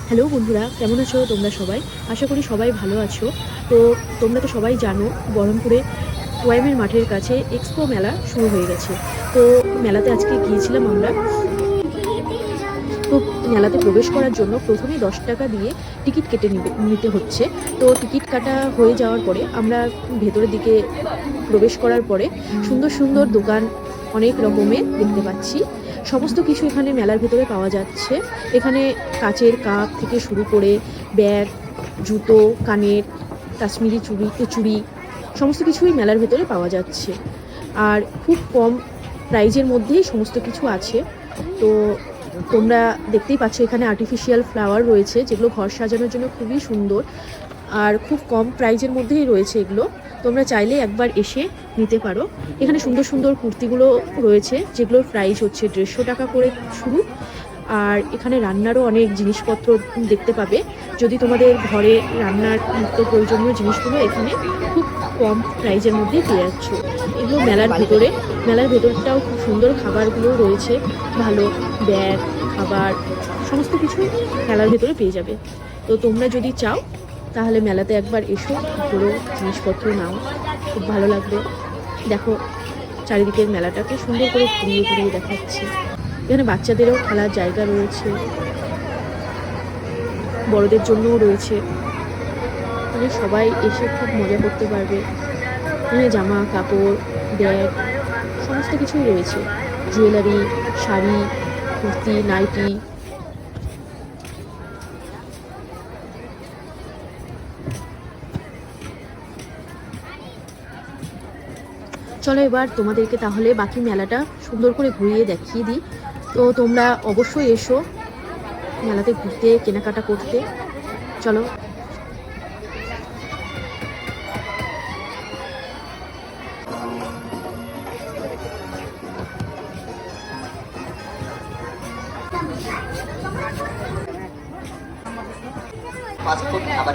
Hello বন্ধুরা, কেমন আছো তোমরা সবাই? আশা করি সবাই ভালো আছো। তো তোমরা তো সবাই জানো, বহরমপুরে ওয়াইমের মাঠের কাছে এক্সপো মেলা শুরু হয়ে গেছে। তো মেলাতে আজকে গিয়েছিলাম আমরা। তো মেলাতে প্রবেশ করার জন্য প্রথমেই 10 টাকা দিয়ে টিকিট কেটে নিতে হচ্ছে। তো টিকিট কাটা হয়ে যাওয়ার পরে আমরা ভেতরের দিকে প্রবেশ করার পরে সুন্দর সুন্দর দোকান অনেক রকমের দেখতে পাচ্ছি। সমস্ত কিছু এখানে মেলার ভেতরে পাওয়া যাচ্ছে। এখানে কাচের কাপ থেকে শুরু করে ব্যাগ, জুতো, কানের, কাশ্মীরি চুড়ি সমস্ত কিছুই মেলার ভেতরে পাওয়া যাচ্ছে। আর খুব কম প্রাইজের মধ্যেই সমস্ত কিছু আছে। তো তোমরা দেখতেই পাচ্ছ এখানে আর্টিফিশিয়াল ফ্লাওয়ার রয়েছে, যেগুলো ঘর সাজানোর জন্য খুবই সুন্দর আর খুব কম প্রাইজের মধ্যেই রয়েছে এগুলো। তোমরা চাইলে একবার এসে নিতে পারো। এখানে সুন্দর সুন্দর কুর্তিগুলো রয়েছে, যেগুলোর প্রাইস হচ্ছে 150 টাকা করে শুরু। আর এখানে রান্নারও অনেক জিনিসপত্র দেখতে পাবে। যদি তোমাদের ঘরে রান্নার নিত্য প্রয়োজনীয় জিনিসগুলো এখানে খুব কম প্রাইজের মধ্যেই পেয়ে যাচ্ছ। এগুলো মেলার ভেতরটাও খুব সুন্দর, খাবারগুলো রয়েছে ভালো, ব্যাগ, খাবার সমস্ত কিছু মেলার ভেতরে পেয়ে যাবে। তো তোমরা যদি চাও তাহলে মেলাতে একবার এসো, পুরো জিনিসপত্র নাও, খুব ভালো লাগবে। দেখো চারিদিকের মেলাটাকে সুন্দর করে ঘুরিয়ে ঘুরিয়ে দেখাচ্ছি। এখানে বাচ্চাদেরও খেলার জায়গা রয়েছে, বড়দের জন্যও রয়েছে। মানে সবাই এসে খুব মজা করতে পারবে। এখানে জামা কাপড়, ব্যাগ সমস্ত কিছুই রয়েছে, জুয়েলারি, শাড়ি, কুর্তি, নাইটি। চলো এবার তোমাদেরকে তাহলে বাকি মেলাটা সুন্দর করে ঘুরিয়ে দেখিয়ে দিই। তো তোমরা অবশ্যই এসো মেলাতে ঘুরতে, কেনাকাটা করতে। চলো। পাসপোর্ট আবার